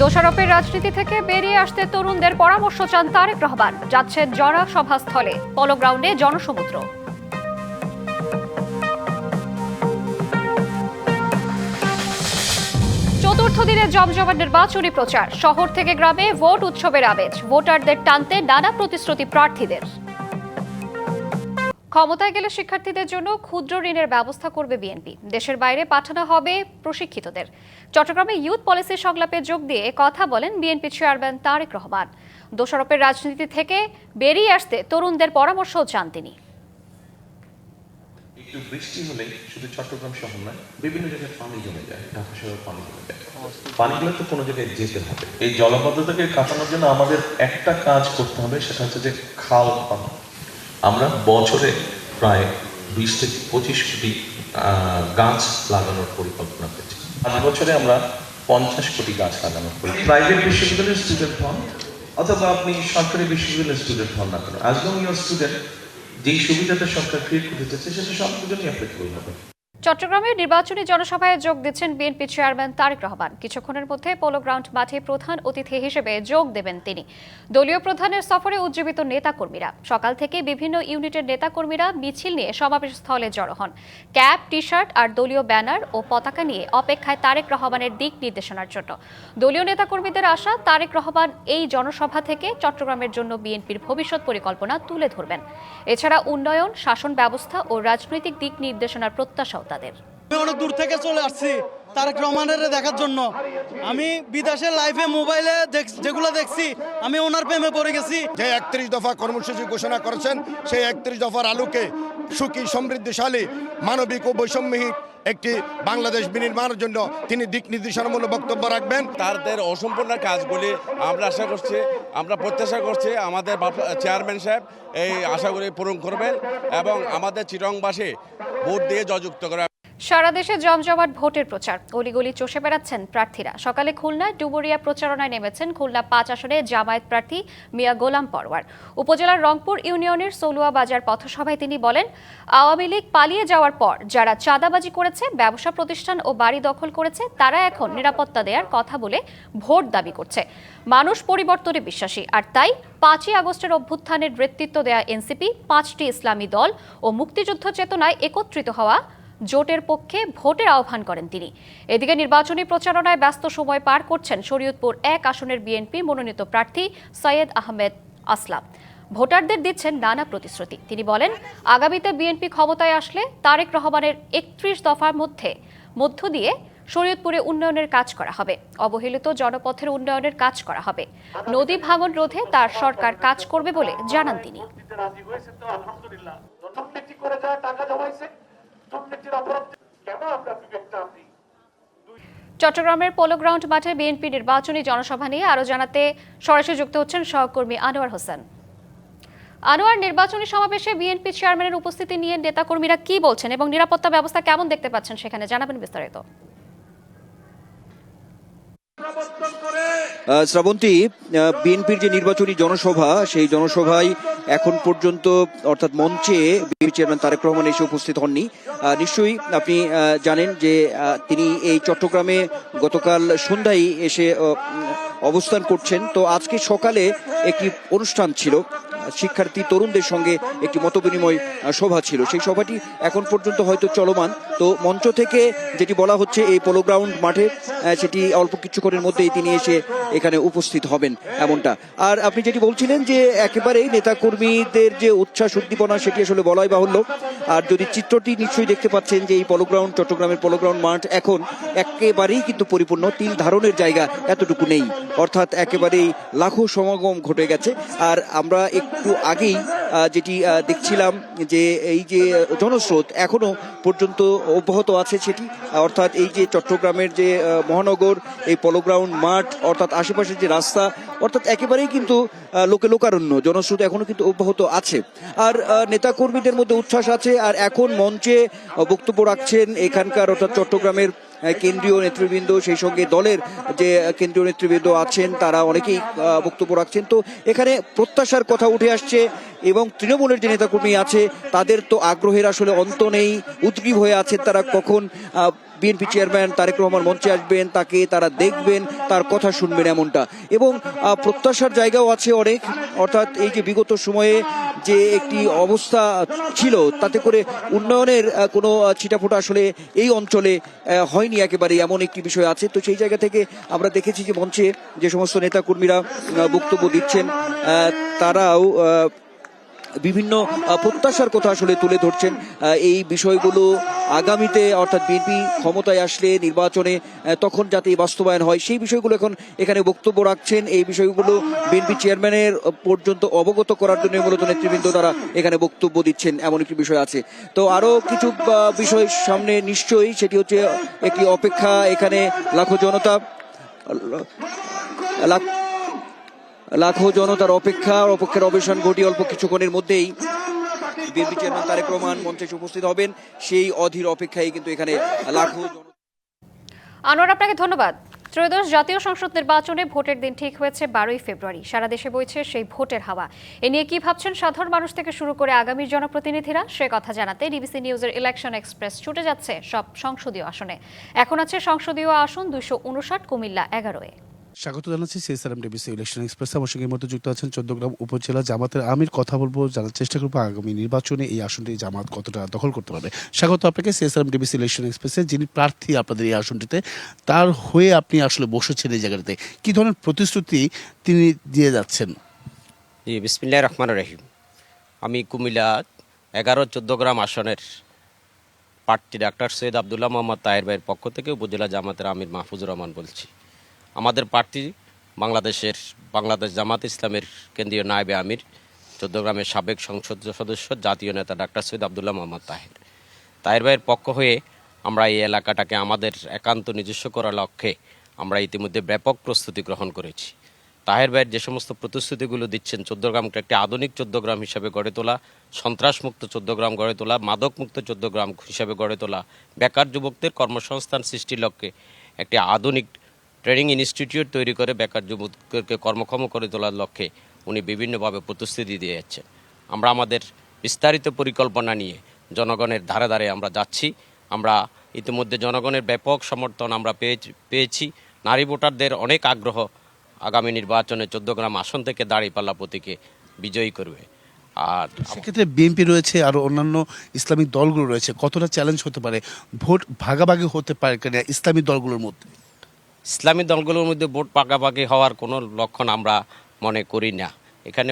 দোষারোপের রাজনীতি থেকে বেরিয়ে আসতে তরুণদের পরামর্শ চান তারেক রহমান। যাচ্ছেন জনসভাস্থলে, পলো গ্রাউন্ডে জনসমুদ্র। চতুর্থ দিনে জমজমাট নির্বাচনী প্রচার। শহর থেকে গ্রামে ভোট উৎসবের আমেজ। ভোটারদের টানতে নানা প্রতিশ্রুতি প্রার্থীদের। ক্ষমতায় গেলে শিক্ষার্থীদের জন্য ক্ষুদ্র ঋণের ব্যবস্থা করবে বিএনপি। দেশের বাইরে পাঠানো হবে প্রশিক্ষিতদের। চট্টগ্রামে ইউথ পলিসি সংলাপে যোগ দিয়ে কথা বলেন বিএনপি চেয়ারম্যান তারেক রহমান। দোষারোপের রাজনীতি থেকে বেরিয়ে আসতে তরুণদের পরামর্শও চান তিনি। একটু বৃষ্টি হলে শুধু চট্টগ্রাম শহর নয়, বিভিন্ন জায়গায় পানি জমে যায়, ঢাকা শহরে পানি জমে যায়। পানিগুলো তো কোনো জায়গায় যেতে হবে। এই জলাবদ্ধতাকে কাটানোর জন্য আমাদের একটা কাজ করতে হবে, সেটা হচ্ছে যে খাল পানি। আমরা বছরে প্রায় 20 থেকে 25 কোটি গাছ লাগানোর পরিকল্পনা করেছি। 5 বছরে আমরা 50 কোটি গাছ লাগানোর পরিকল্পনা। প্রাইভেট বিশ্ববিদ্যালয়ের স্টুডেন্ট হন অথবা আপনি সরকারি বিশ্ববিদ্যালয়ের স্টুডেন্ট হন না কেন, অ্যাজ লং ইউর স্টুডেন্ট, যেই সুবিধাটা সরকার ক্রিয়েট করতে চাচ্ছে সেটা সবার জন্যই অ্যাপ্লিকেবল হবে। চট্টগ্রামের নির্বাচনী জনসভায় যোগ দিচ্ছেন বিএনপি চেয়ারম্যান তারেক রহমান। কিছুক্ষণের মধ্যে পোলো গ্রাউন্ড মাঠে প্রধান অতিথি হিসেবে যোগ দেবেন তিনি। দলীয় প্রধানের সফরে উজ্জীবিত নেতাকর্মীরা। সকাল থেকে বিভিন্ন ইউনিটের নেতাকর্মীরা মিছিল নিয়ে সমাবেশ স্থলে জড়ো হন। ক্যাপ, টি শার্ট আর দলীয় ব্যানার ও পতাকা নিয়ে অপেক্ষায় তারেক রহমানের দিক নির্দেশনার জন্য। দলীয় নেতাকর্মীদের আশা, তারেক রহমান এই জনসভা থেকে চট্টগ্রামের জন্য বিএনপির ভবিষ্যৎ পরিকল্পনা তুলে ধরবেন। এছাড়া উন্নয়ন, শাসন ব্যবস্থা ও রাজনৈতিক দিক নির্দেশনার প্রত্যাশাও তাদের। আমি অনেক দূর থেকে চলে আসছি তারেক রহমানের দেখার জন্য। আমি বিদেশে লাইভে মোবাইলে যেগুলো দেখছি, আমি ওনার প্রেমে পড়ে গেছি। যে 31 দফা কর্মসূচি ঘোষণা করেছেন, সেই 31 দফার আলোকে সুখী, সমৃদ্ধিশালী, মানবিক ও বৈষম্যহীন একটি বাংলাদেশ বিনির্মাণের জন্য তিনি দিক নির্দেশনামূলক বক্তব্য রাখবেন। তাদের অসম্পূর্ণ কাজগুলি আমরা আশা করছি, আমরা প্রত্যাশা করছি আমাদের চেয়ারম্যান সাহেব এই আশাগুলি পূরণ করবেন এবং আমাদের চিটংবাসী ভোট দিয়ে জয়যুক্ত করা। সারা দেশে জমজমাট ভোটের প্রচার। অলিগলি চষে বেড়াচ্ছেন প্রার্থীরা। সকালে খুলনায় ডুবুরিয়া প্রচারণায় নেমেছেন খুলনা 5 আসনে জামায়াত প্রার্থী মিয়া গোলাম পরওয়ার। উপজেলার রংপুর ইউনিয়নের সলুয়া বাজার পথসভায় তিনি বলেন, আওয়ামী লীগ পালিয়ে যাওয়ার পর যারা চাঁদাবাজি করেছে, ব্যবসা প্রতিষ্ঠান ও বাড়ি দখল করেছে, তারা এখন নিরাপত্তা দেওয়ার কথা বলে ভোট দাবি করছে। মানুষ পরিবর্তনে বিশ্বাসী, আর তাই 5ই আগস্টের অভ্যুত্থানের নেতৃত্ব দেয়া এনসিপি, 5টি ইসলামী দল ও মুক্তিযুদ্ধ চেতনায় একত্রিত হওয়া জোটের পক্ষে ভোটের আহ্বান করেন তিনি। এদিকে নির্বাচনী প্রচারণায় ব্যস্ত সময় পার করছেন শরীয়তপুর 1 আসনের বিএনপি মনোনীত প্রার্থী সৈয়দ আহমেদ আসলাম। ভোটারদের দিচ্ছেন নানা প্রতিশ্রুতি। তিনি বলেন, আগামীতে বিএনপি ক্ষমতায় আসলে তারেক রহমানের 31 দফার মধ্য দিয়ে শরীয়তপুরে উন্নয়নের কাজ করা হবে। অবহেলিত জনপথের উন্নয়নের কাজ করা হবে। নদী ভাঙন রোধে তার সরকার কাজ করবে বলে জানান তিনি। চট্টগ্রামের পোলো গ্রাউন্ড মাঠে বিএনপি নির্বাচনী জনসভা নিয়ে আরো জানাতে সরাসরি যুক্ত হচ্ছেন সহকর্মী আনোয়ার হোসেন। আনোয়ার, নির্বাচনী সমাবেশে বিএনপি চেয়ারম্যানের উপস্থিতি নিয়ে নেতাকর্মীরা কি বলছেন এবং নিরাপত্তা ব্যবস্থা কেমন দেখতে পাচ্ছেন সেখানে, জানাবেন বিস্তারিত। শ্রাবন্তী, বিএনপির যে নির্বাচনী জনসভা, সেই জনসভায় এখন পর্যন্ত অর্থাৎ মঞ্চে বিএনপি চেয়ারম্যান তারেক রহমান এসে উপস্থিত হননি। নিশ্চয়ই আপনি জানেন যে তিনি এই চট্টগ্রামে গতকাল সন্ধ্যায় এসে অবস্থান করছেন। তো আজকে সকালে একটি অনুষ্ঠান ছিল, শিক্ষার্থী তরুণদের সঙ্গে একটি মতবিনিময় সভা ছিল। সেই সভাটি এখন পর্যন্ত হয়তো চলমান। তো মঞ্চ থেকে যেটি বলা হচ্ছে এই পোলো গ্রাউন্ড মাঠে, সেটি অল্প কিছুক্ষণের মধ্যেই তিনি এসে এখানে উপস্থিত হবেন এমনটা। আর আপনি যেটি বলছিলেন যে একেবারে নেতাকর্মীদের যে উচ্ছ্বাস উদ্দীপনা, সেটি আসলে বলাই বাহুল্য। আর যদি চিত্রটি নিশ্চয়ই দেখতে পাচ্ছেন যে এই পোলো গ্রাউন্ড, চট্টগ্রামের পোলো গ্রাউন্ড মাঠ এখন একেবারেই কিন্তু পরিপূর্ণ, তিল ধারণের জায়গা এতটুকু নেই, অর্থাৎ একেবারেই লাখো সমাগম ঘটে গেছে। আর আমরা একটু আগেই যেটি দেখছিলাম যে এই যে জনস্রোত এখনো পর্যন্ত অব্যাহত আছে, সেটি অর্থাৎ এই যে চট্টগ্রামের যে মহানগর, এই পোলো গ্রাউন্ড মাঠ, অর্থাৎ আশেপাশের যে রাস্তা, অর্থাৎ একেবারেই কিন্তু লোকে লোকারণ্য, জনস্রোত এখনো কিন্তু অব্যাহত আছে। আর নেতাকর্মীদের মধ্যে উচ্ছ্বাস আছে। আর এখন মঞ্চে বক্তব্য রাখছেন এখানকার অর্থাৎ চট্টগ্রামের কেন্দ্রীয় নেতৃবৃন্দ, সেই সঙ্গে দলের যে কেন্দ্রীয় নেতৃবৃন্দ আছেন তারা অনেকেই বক্তব্য রাখছেন। তো এখানে প্রত্যাশার কথা উঠে আসছে এবং তৃণমূলের যে নেতাকর্মী আছে তাদের তো আগ্রহের আসলে অন্ত নেই, উদ্গ্রীব হয়ে আছেন তারা কখন বিএনপি চেয়ারম্যান তারেক রহমান মঞ্চে আসবেন, তাকে তারা দেখবেন, তার কথা শুনবেন এমনটা। এবং প্রত্যাশার জায়গাও আছে অনেক, অর্থাৎ এই যে বিগত সময়ে যে একটি অবস্থা ছিল তাতে করে উন্নয়নের কোনো ছিটাফোঁটা আসলে এই অঞ্চলে হয়নি একেবারে, এমন একটি বিষয় আছে। তো সেই জায়গা থেকে আমরা দেখেছি যে মঞ্চে যে সমস্ত নেতাকর্মীরা বক্তব্য দিচ্ছেন তারাও বিভিন্ন প্রত্যাশার কথা আসলে তুলে ধরছেন। এই বিষয়গুলো আগামীতে অর্থাৎ বিএনপি ক্ষমতায় আসলে নির্বাচনে তখন যাতে বাস্তবায়ন হয় সেই বিষয়গুলো এখন এখানে বক্তব্য রাখছেন। এই বিষয়গুলো বিএনপি চেয়ারম্যানের পর্যন্ত অবগত করার জন্য মূলত নেতৃবৃন্দ তারা এখানে বক্তব্য দিচ্ছেন, এমন একটি বিষয় আছে। তো আরো কিছু বিষয় সামনে নিশ্চয়ই, সেটি হচ্ছে একটি অপেক্ষা। এখানে লাখো জনতার অপেক্ষার অবসান ঘটিয়ে অল্প কিছুক্ষণের মধ্যেই বিএনপি চেয়ারম্যান তারেক রহমান মঞ্চে উপস্থিত হবেন। সেই অধীর অপেক্ষায় কিন্তু এখানে লাখো আনোয়ার, আপনাকে ধন্যবাদ। ত্রয়োদশ জাতীয় সংসদ নির্বাচনে ভোটের দিন ঠিক হয়েছে 12ই ফেব্রুয়ারি। সারা দেশে বইছে সেই ভোটের হাওয়া। এ নিয়ে কি ভাবছেন সাধারণ মানুষ থেকে শুরু করে আগামীর জনপ্রতিনিধিরা, সে কথা জানাতে ডিবিসি নিউজের ইলেকশন এক্সপ্রেস ছুটে যাচ্ছে সব সংসদীয় আসনে। এখন আছে সংসদীয় আসন 259, কুমিল্লা 11-এ। স্বাগত জানাচ্ছি সিএসআরএম ডিবিসি ইলেকশন এক্সপ্রেস। আমার সঙ্গে মধ্যে যুক্ত আছেন চৌদ্দগ্রাম উপজেলা জামাতের আমির। কথা বলবো, জানার চেষ্টা করবো আগামী নির্বাচনে এই আসনটি জামাত কতটা দখল করতে পারবে। স্বাগত আপনাকে সিএসআরএম ডিবিসি ইলেকশন এক্সপ্রেসে। যিনি প্রার্থী আপনাদের এই আসনটিতে, তার হয়ে আপনি আসলে বসেছেন এই জায়গাটাতে, কি ধরনের প্রতিশ্রুতি তিনি দিয়ে যাচ্ছেন? জি, বিসমিল্লাহির রহমানির রহিম। আমি কুমিল্লা 11 চৌদ্দগ্রাম আসনের প্রার্থী ডাক্তার সৈয়দ আবদুল্লাহ মোহাম্মদ তাহের ভাইয়ের পক্ষ থেকে উপজেলা জামাতের আমির মাহফুজুর রহমান বলছি। আমাদের প্রার্থী বাংলাদেশ জামাত ইসলামের কেন্দ্রীয় নায়েবে আমির, চৌদ্দগ্রামের সাবেক সংসদ সদস্য, জাতীয় নেতা ডাক্তার সৈয়দ আবদুল্লাহ মোহাম্মদ তাহের ভাইয়ের পক্ষ হয়ে আমরা এই এলাকাটাকে আমাদের একান্ত নিজস্ব করার লক্ষ্যে আমরা ইতিমধ্যে ব্যাপক প্রস্তুতি গ্রহণ করেছি। তাহের ভাইয়ের যে সমস্ত প্রতিশ্রুতিগুলো দিচ্ছেন, চৌদ্দগ্রামকে একটি আধুনিক চৌদ্দগ্রাম হিসাবে গড়ে তোলা, সন্ত্রাসমুক্ত চৌদ্দগ্রাম গড়ে তোলা, মাদকমুক্ত চৌদ্দগ্রাম হিসাবে গড়ে তোলা, বেকার যুবকদের কর্মসংস্থান সৃষ্টির লক্ষ্যে একটি আধুনিক ট্রেনিং ইনস্টিটিউট তৈরি করে বেকার যুবকদেরকে কর্মক্ষম করে তোলার লক্ষ্যে উনি বিভিন্নভাবে প্রতিশ্রুতি দিয়ে যাচ্ছেন। আমরা আমাদের বিস্তারিত পরিকল্পনা নিয়ে জনগণের ধারে ধারে আমরা যাচ্ছি। আমরা ইতিমধ্যে জনগণের ব্যাপক সমর্থন আমরা পেয়েছি। নারী ভোটারদের অনেক আগ্রহ আগামী নির্বাচনে চৌদ্দগ্রাম আসন থেকে দাঁড়িপাল্লা প্রতীকে বিজয়ী করবে। আর সেক্ষেত্রে বিএনপি রয়েছে, আরো অন্যান্য ইসলামিক দলগুলো রয়েছে, কতটা চ্যালেঞ্জ হতে পারে, ভোট ভাগাভাগি হতে পারে কিনা ইসলামী দলগুলোর মধ্যে? ইসলামী দলগুলোর মধ্যে ভোট পাকাপাকি হওয়ার কোনো লক্ষণ আমরা মনে করি না। এখানে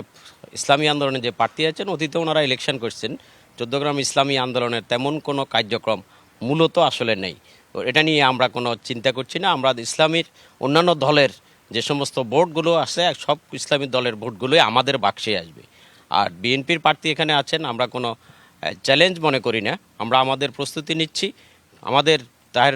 ইসলামী আন্দোলনের যে প্রার্থী আছেন, অতীতে ওনারা ইলেকশন করছেন। চৌদ্দগ্রাম ইসলামী আন্দোলনের তেমন কোনো কার্যক্রম মূলত আসলে নেই। তো এটা নিয়ে আমরা কোনো চিন্তা করছি না। আমরা ইসলামীর অন্যান্য দলের যে সমস্ত ভোটগুলো আছে, সব ইসলামী দলের ভোটগুলোই আমাদের বাক্সে আসবে। আর বিএনপির প্রার্থী এখানে আছেন, আমরা কোনো চ্যালেঞ্জ মনে করি না। আমরা আমাদের প্রস্তুতি নিচ্ছি। আমাদের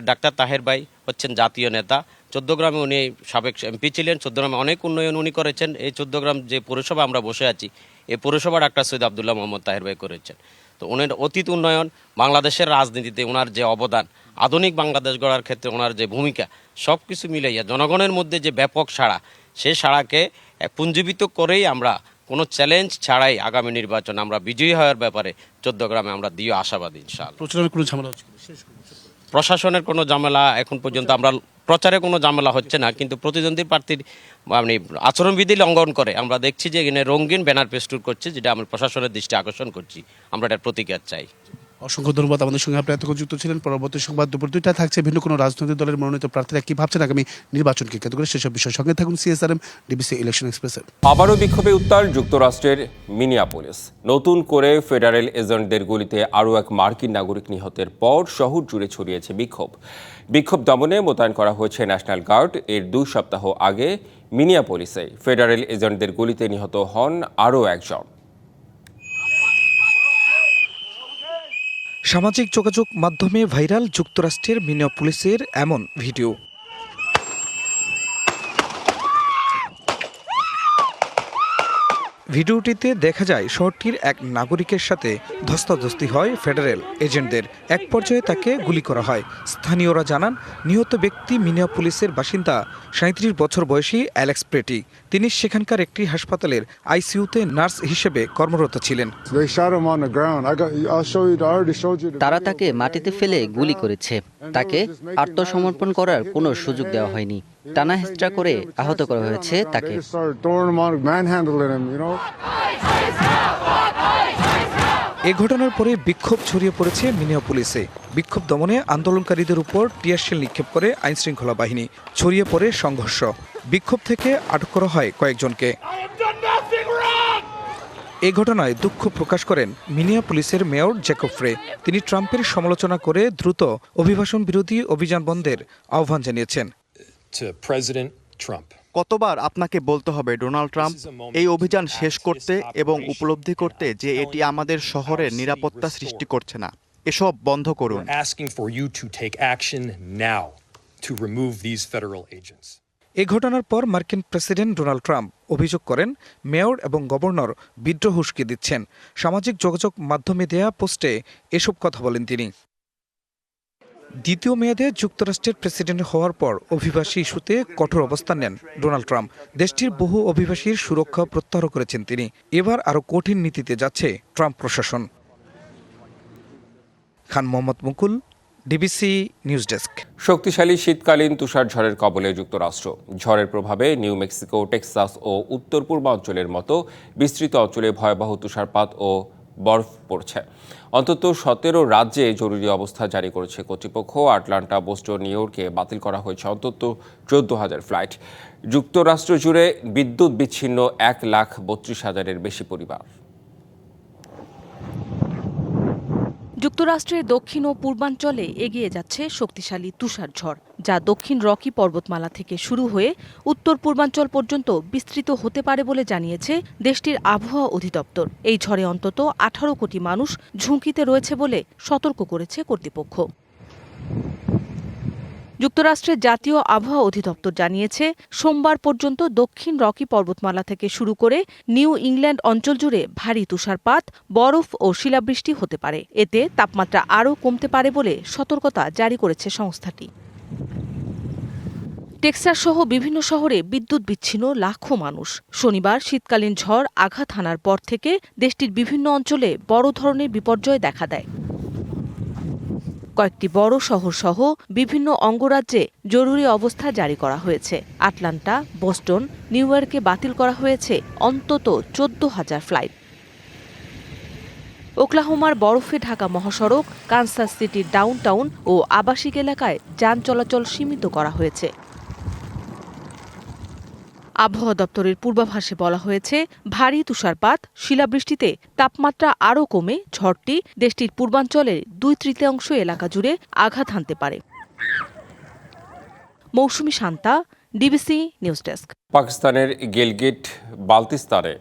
ডাক্তার তাহের ভাই হচ্ছেন জাতীয় নেতা। চৌদ্দগ্রামে উনি সাবেক এমপি ছিলেন। চৌদ্দগ্রামে অনেক উন্নয়ন উনি করেছেন। এই চৌদ্দগ্রাম যে পৌরসভা আমরা বসে আছি, এই পৌরসভা ডাক্তার সৈয়দ আবদুল্লাহ মোহাম্মদ তাহের ভাই করেছেন। তো ওনার অতীত উন্নয়ন, বাংলাদেশের রাজনীতিতে ওনার যে অবদান, আধুনিক বাংলাদেশ গড়ার ক্ষেত্রে ওনার যে ভূমিকা, সব কিছু মিলাইয়া জনগণের মধ্যে যে ব্যাপক সাড়া, সেই সাড়াকে পুঞ্জীবিত করেই আমরা কোনো চ্যালেঞ্জ ছাড়াই আগামী নির্বাচন আমরা বিজয়ী হওয়ার ব্যাপারে চৌদ্দগ্রামে আমরা দিয়ে আশাবাদী ইনশাআল্লাহ। প্রচারের কোনো ঝামেলা হচ্ছে? প্রশাসনের কোনো ঝামেলা এখন পর্যন্ত আমরা প্রচারে কোনো ঝামেলা হচ্ছে না, কিন্তু প্রতিদ্বন্দ্বী প্রার্থীর মানে আচরণবিধি লঙ্ঘন করে আমরা দেখছি যে এখানে রঙিন ব্যানার পেস্টুর করছে, যেটা আমরা প্রশাসনের দৃষ্টি আকর্ষণ করছি। আমরা এটার প্রতিকার চাই। অসংখ্য ধন্যবাদ। আমাদের সঙ্গে আপনি এতক্ষণ যুক্ত ছিলেন। পরবর্তী সংবাদ দুপুর 2টায় থাকছে। ভিন্ন কোনো রাজনৈতিক দলের মনোনীত প্রার্থীরা কি ভাবছেন আগামী নির্বাচনকে কেন্দ্র করে, সেসব বিষয়ের সঙ্গে থাকুন সিএসআরএম ডিবিসি ইলেকশন এক্সপ্রেসের। আবারও বিক্ষোভে উত্তাল যুক্তরাষ্ট্রের মিনিয়াপোলিস। নতুন করে ফেডারেল এজেন্টদের গুলিতে আরও এক মার্কিন নাগরিক নিহতের পর শহর জুড়ে ছড়িয়েছে বিক্ষোভ দমনে মোতায়েন করা হয়েছে ন্যাশনাল গার্ড। এর 2 সপ্তাহ আগে মিনিয়াপোলিসে ফেডারেল এজেন্টদের গুলিতে নিহত হন আরও একজন। সামাজিক যোগাযোগ মাধ্যমে ভাইরাল যুক্তরাষ্ট্রের মিনিয়াপোলিসের এমন ভিডিও। ভিডিওটিতে দেখা যায় শহরটির এক নাগরিকের সাথে ধস্তাধস্তি হয় ফেডারেল এজেন্টদের। এক পর্যায়ে তাকে গুলি করা হয়। স্থানীয়রা জানান, নিহত ব্যক্তি মিনিয়াপোলিসের বাসিন্দা 37 বছর বয়সী অ্যালেক্স প্রেটি। তিনি সেখানকার একটি হাসপাতালের আইসিইউতে নার্স হিসেবে কর্মরত ছিলেন। তারা তাকে মাটিতে ফেলে গুলি করেছে। তাকে আত্মসমর্পণ করার কোনো সুযোগ দেওয়া হয়নি। টানা হেঁচড়া করে আহত করা হয়েছে তাকে। এ ঘটনার পরে বিক্ষোভ ছড়িয়ে পড়েছে মিনিয়াপোলিসে। বিক্ষোভ দমনে আন্দোলনকারীদের উপর টিয়ারশেল নিক্ষেপ করে আইনশৃঙ্খলা বাহিনী। ছড়িয়ে পড়ে সংঘর্ষ। বিক্ষোভ থেকে আটক করা হয় কয়েকজনকে। এ ঘটনায় দুঃখ প্রকাশ করেন মিনিয়াপোলিসের মেয়র জ্যাকব ফ্রে। তিনি ট্রাম্পের সমালোচনা করে দ্রুত অভিবাসন বিরোধী অভিযান বন্ধের আহ্বান জানিয়েছেন। কতবার আপনাকে বলতে হবে ডোনাল্ড ট্রাম্প, এই অভিযান শেষ করতে এবং উপলব্ধি করতে যে এটি আমাদের শহরের নিরাপত্তা সৃষ্টি করছে না। এসব বন্ধ করুন। এ ঘটনার পর মার্কিন প্রেসিডেন্ট ডোনাল্ড ট্রাম্প অভিযোগ করেন, মেয়র এবং গভর্নর বিদ্রোহ উস্কে দিচ্ছেন। সামাজিক যোগাযোগ মাধ্যমে দেয়া পোস্টে এসব কথা বলেন তিনি। দ্বিতীয় মেয়াদে যুক্তরাষ্ট্রের প্রেসিডেন্ট হওয়ার পর অভিবাসী ইস্যুতে কঠোর অবস্থান নেন ডোনাল্ড ট্রাম্প। দেশটির বহু অভিবাসীর সুরক্ষা প্রত্যাহার করেছেন তিনি। এবার আরও কঠিন নীতিতে যাচ্ছে ট্রাম্প প্রশাসন। খান মোহাম্মদ মুকুল, ডিবিসি নিউজ ডেস্ক। শক্তিশালী শীতকালীন তুষার ঝড়ের কবলে যুক্তরাষ্ট্র। ঝড়ের প্রভাবে নিউ মেক্সিকো, টেক্সাস ও উত্তর পূর্বাঞ্চলের মতো বিস্তৃত অঞ্চলে ভয়াবহ তুষারপাত ও বরফ পড়ছে। অন্তত 17 রাজ্যে জরুরি অবস্থা জারি করেছে কর্তৃপক্ষ। আটলান্টা, বোস্টন, নিউ ইয়র্কে বাতিল করা হয়েছে অন্তত 14,000 ফ্লাইট। যুক্তরাষ্ট্র জুড়ে বিদ্যুৎ বিচ্ছিন্ন 1,32,000-এর বেশি পরিবার। যুক্তরাষ্ট্রের দক্ষিণ ও পূর্বাঞ্চলে এগিয়ে যাচ্ছে শক্তিশালী তুষার ঝড়, যা দক্ষিণ রকি পর্বতমালা থেকে শুরু হয়ে উত্তর পূর্বাঞ্চল পর্যন্ত বিস্তৃত হতে পারে বলে জানিয়েছে দেশটির আবহাওয়া অধিদপ্তর। এই ঝড়ে অন্তত 18 কোটি মানুষ ঝুঁকিতে রয়েছে বলে সতর্ক করেছে কর্তৃপক্ষ। যুক্তরাষ্ট্রের জাতীয় আবহাওয়া অধিদপ্তর জানিয়েছে, সোমবার পর্যন্ত দক্ষিণ রকি পর্বতমালা থেকে শুরু করে নিউ ইংল্যান্ড অঞ্চল জুড়ে ভারী তুষারপাত, বরফ ও শিলাবৃষ্টি হতে পারে। এতে তাপমাত্রা আরও কমতে পারে বলে সতর্কতা জারি করেছে সংস্থাটি। টেক্সাস সহ বিভিন্ন শহরে বিদ্যুৎ বিচ্ছিন্ন লাখো মানুষ। শনিবার শীতকালীন ঝড় আঘাত হানার পর থেকে দেশটির বিভিন্ন অঞ্চলে বড় ধরনের বিপর্যয় দেখা দেয়। কয়েকটি বড় শহর সহ বিভিন্ন অঙ্গরাজ্যে জরুরি অবস্থা জারি করা হয়েছে। আটলান্টা, বোস্টন, নিউ ইয়র্কে বাতিল করা হয়েছে অন্তত 14,000 ফ্লাইট। ওকলাহোমার বরফে ঢাকা মহাসড়ক, কানসাস সিটির ডাউনটাউন ও আবাসিক এলাকায় যান চলাচল সীমিত করা হয়েছে। আবহাওয়া দপ্তরের পূর্বাভাসে বলা হয়েছে, ভারী তুষারপাত, শিলাবৃষ্টিতে তাপমাত্রা আরও কমে ঝড়টি দেশটির পূর্বাঞ্চলের 2/3 এলাকা জুড়ে আঘাত হানতে পারে। মৌসুমী শান্তা, ডিবিসি নিউজ ডেস্ক। পাকিস্তানের গিলগিট বালতিস্তানে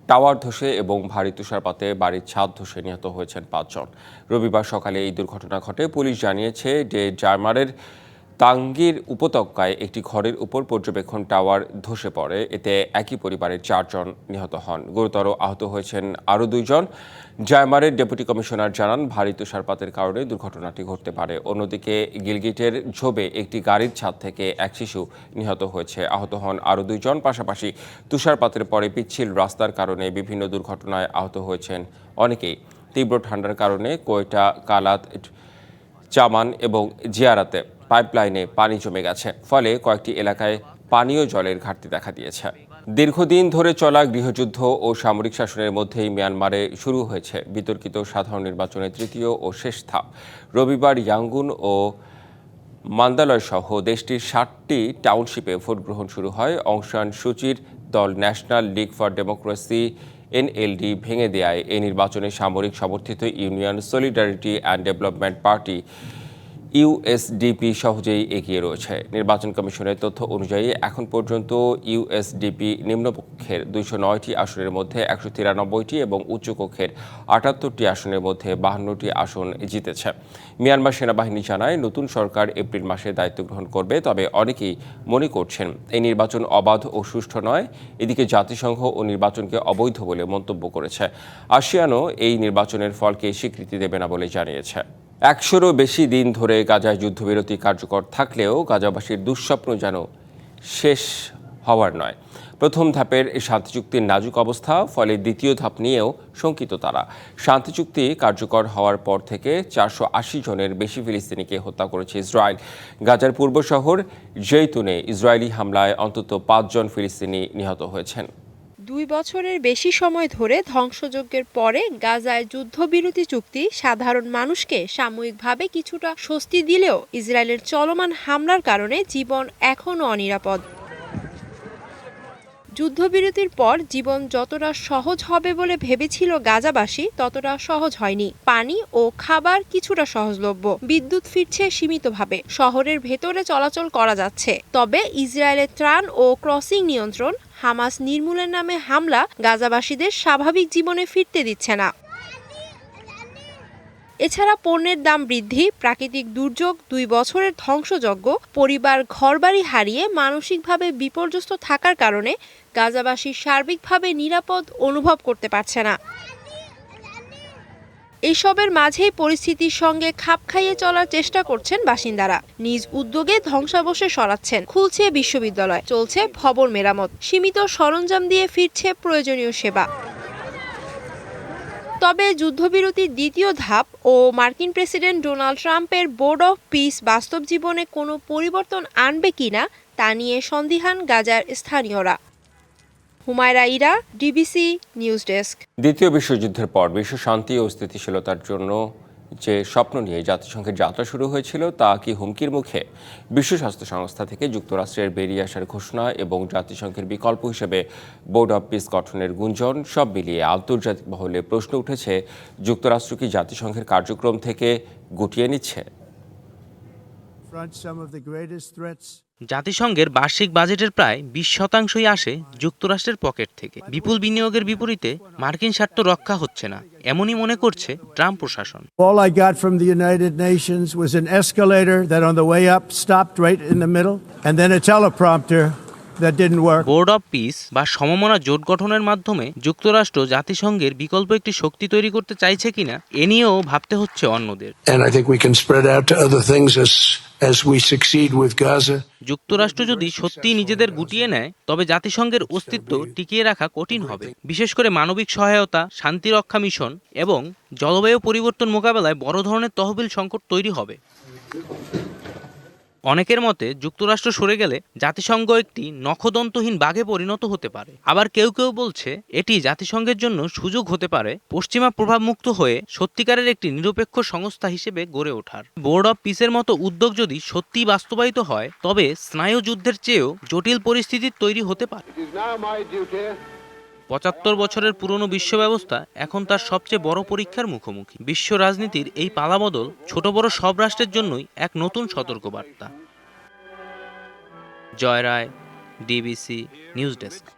টাওয়ার ধসে এবং ভারী তুষারপাতে বাড়ির ছাদ ধসে নিহত হয়েছেন 5 জন। রবিবার সকালে এই দুর্ঘটনা ঘটে। পুলিশ জানিয়েছে যে জার্মানের তাঙ্গির উপত্যকায় একটি ঘরের উপর পর্যবেক্ষণ টাওয়ার ধসে পড়ে। এতে একই পরিবারের 4 জন নিহত হন। গুরুতর আহত হয়েছেন আরও 2 জন। জার্মানের ডেপুটি কমিশনার জানান, ভারী তুষারপাতের কারণে দুর্ঘটনাটি ঘটতে পারে। অন্যদিকে গিলগিটের ঝোবে একটি গাড়ির ছাদ থেকে এক শিশু নিহত হয়েছে। আহত হন আরও 2 জন। পাশাপাশি তুষারপাতের পরে পিচ্ছিল রাস্তার কারণে বিভিন্ন দুর্ঘটনায় আহত হয়েছেন অনেকেই। তীব্র ঠান্ডার কারণে কোয়েটা, কালাত, চামান এবং জিয়ারাতে পাইপলাইনে পানি জমে গেছে। ফলে কয়েকটি এলাকায় পানীয় জলের ঘাটতি দেখা দিয়েছে। দীর্ঘদিন ধরে চলা গৃহযুদ্ধ ও সামরিক শাসনের মধ্যেই মিয়ানমারে শুরু হয়েছে বিতর্কিত সাধারণ নির্বাচনের 3য় ও শেষ ধাপ। রবিবার ইয়াঙ্গুন ও মান্দালয় সহ দেশটির 60টি টাউনশিপে ভোট গ্রহণ শুরু হয়। অং সান সুচির দল national league for democracy NLD ভেঙে দেয় এই নির্বাচনে সামরিক সমর্থিত union solidarity and development party USDP সহজেই এগিয়ে রয়েছে। নির্বাচন কমিশনের তথ্য অনুযায়ী এখন পর্যন্ত ইউএসডিপি নিম্নকক্ষের 209টি আসনের মধ্যে 193টি এবং উচ্চকক্ষের 78টি আসনের মধ্যে 52টি আসন জিতেছে। মিয়ানমার সেনাবাহিনী জানায় নতুন সরকার এপ্রিল মাসে দায়িত্ব গ্রহণ করবে, তবে অনেকেই মনে করছেন এই নির্বাচন অবাধ ও সুষ্ঠু নয়। এদিকে জাতিসংঘ ও নির্বাচনকে অবৈধ বলে মন্তব্য করেছে। আসিয়ানও এই নির্বাচনের ফলকে স্বীকৃতি দেবে না বলে জানিয়েছে। 100রও বেশি দিন ধরে গাজায় যুদ্ধবিরতি কার্যকর থাকলেও গাজাবাসীর দুঃস্বপ্ন যেন শেষ হওয়ার নয়। প্রথম ধাপের শান্তি চুক্তির নাজুক অবস্থা, ফলে দ্বিতীয় ধাপ নিয়েও শঙ্কিত তারা। শান্তি চুক্তি কার্যকর হওয়ার পর থেকে 480 জনের বেশি ফিলিস্তিনিকে হত্যা করেছে ইসরায়েল। গাজার পূর্ব শহর জেইতুনে ইসরায়েলি হামলায় অন্তত 5 জন ফিলিস্তিনি নিহত হয়েছেন। 2 বছরের বেশি সময় ধরে ধ্বংসযজ্ঞের পরে গাজায় যুদ্ধবিরতি চুক্তি সাধারণ মানুষকে সাময়িকভাবে কিছুটা স্বস্তি দিলেও ইসরায়েলের চলমান হামলার কারণে জীবন এখনও অনিরাপদ। যুদ্ধবিরতির পর জীবন যতটা সহজ হবে বলে ভেবেছিল গাজাবাসী, ততটা সহজ হয়নি। পানি ও খাবার কিছুটা সহজলভ্য, বিদ্যুৎ ফিরছে সীমিতভাবে, শহরের ভেতরে চলাচল করা যাচ্ছে। তবে ইসরায়েলের ত্রাণ ও ক্রসিং নিয়ন্ত্রণ, হামাস নির্মূলের নামে হামলা গাজাবাসীদের স্বাভাবিক জীবনে ফিরতে দিচ্ছে না। এছাড়া পণ্যের দাম বৃদ্ধি, প্রাকৃতিক দুর্যোগ, 2 বছরের ধ্বংসযজ্ঞ, পরিবার ঘরবাড়ি হারিয়ে মানসিকভাবে বিপর্যস্ত থাকার কারণে গাজাবাসী সার্বিকভাবে নিরাপদ অনুভব করতে পারছে না। এসবের মাঝেই পরিস্থিতির সঙ্গে খাপ খাইয়ে চলার চেষ্টা করছেন বাসিন্দারা। নিজ উদ্যোগে ধ্বংসাবশেষ সরাচ্ছেন, খুলছে বিশ্ববিদ্যালয়, চলছে ভবন মেরামত, সীমিত সরঞ্জাম দিয়ে ফিরছে প্রয়োজনীয় সেবা। তবে যুদ্ধবিরতির দ্বিতীয় ধাপ ও মার্কিন প্রেসিডেন্ট ডোনাল্ড ট্রাম্পের বোর্ড অফ পিস বাস্তব জীবনে কোনো পরিবর্তন আনবে কিনা তা নিয়ে সন্দিহান গাজার স্থানীয়রা। Humaira Ira, DBC news desk. দ্বিতীয় বিশ্বযুদ্ধের পর বিশ্ব শান্তি ও স্থিতিশীলতার জন্য যে স্বপ্ন নিয়ে জাতিসংঘের যাত্রা শুরু হয়েছিল তা কি হুমকির মুখে? বিশ্ব স্বাস্থ্য সংস্থা থেকে যুক্তরাষ্ট্রের বেরিয়ে আসার ঘোষণা এবং জাতিসংঘের বিকল্প হিসেবে বোর্ড অব পিস গঠনের গুঞ্জন, সব মিলিয়ে আন্তর্জাতিক মহলে প্রশ্ন উঠেছে, যুক্তরাষ্ট্র কি জাতিসংঘের কার্যক্রম থেকে গুটিয়ে নিচ্ছে? জাতিসংঘের বার্ষিক বাজেটের প্রায় 20% আসে যুক্তরাষ্ট্রের পকেট থেকে। বিপুল বিনিয়োগের বিপরীতে মার্কিন স্বার্থ রক্ষা হচ্ছে না, এমনই মনে করছে ট্রাম্প প্রশাসন। All I got from the United Nations was an escalator that on the way up stopped right in the middle, and then a teleprompter that didn't work. Board of piece বা সমমনা জোট গঠনের মাধ্যমে যুক্তরাষ্ট্র জাতিসংঘের বিকল্প একটি শক্তি তৈরি করতে চাইছে কিনা এ নিয়েও ভাবতে হচ্ছে অন্যদের। And I think we can spread out to other things as we succeed with Gaza. যুক্তরাষ্ট্র যদি সত্যিই নিজেদের গুটিয়ে নেয় তবে জাতিসংঘের অস্তিত্ব টিকিয়ে রাখা কঠিন হবে, বিশেষ করে মানবিক সহায়তা, শান্তিরক্ষা মিশন এবং জলবায়ু পরিবর্তন মোকাবেলায় বড় ধরনের তহবিল সংকট তৈরি হবে। অনেকের মতে যুক্তরাষ্ট্র সরে গেলে জাতিসংঘ একটি নখদন্তহীন বাঘে পরিণত হতে পারে। আবার কেউ কেউ বলছে এটি জাতিসংঘের জন্য সুযোগ হতে পারে পশ্চিমা প্রভাবমুক্ত হয়ে সত্যিকারের একটি নিরপেক্ষ সংস্থা হিসেবে গড়ে ওঠার। বোর্ড অব পিসের মতো উদ্যোগ যদি সত্যিই বাস্তবায়িত হয় তবে স্নায়ু যুদ্ধের চেয়েও জটিল পরিস্থিতির তৈরি হতে পারে। 75 বছরের পুরনো বিশ্ব ব্যবস্থা এখন তার সবচেয়ে বড় পরীক্ষার মুখোমুখি। বিশ্ব রাজনীতির এই পালাবদল ছোট বড় সব রাষ্ট্রের জন্যই এক নতুন সতর্কবার্তা। জয় রায়, ডিবিসি নিউজ ডেস্ক।